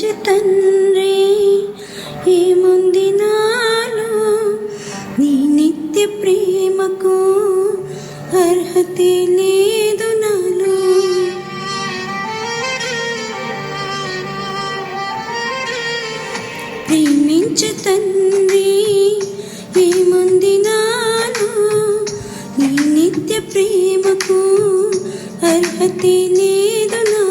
ప్రేమించే తండ్రి ఏముంది నాలో, నీ నిత్య ప్రేమకు అర్హతే లేదు నాలో. ప్రేమించే తండ్రి ఏముంది నాలో, నీ నిత్య ప్రేమకు అర్హతే లేదు నాలో.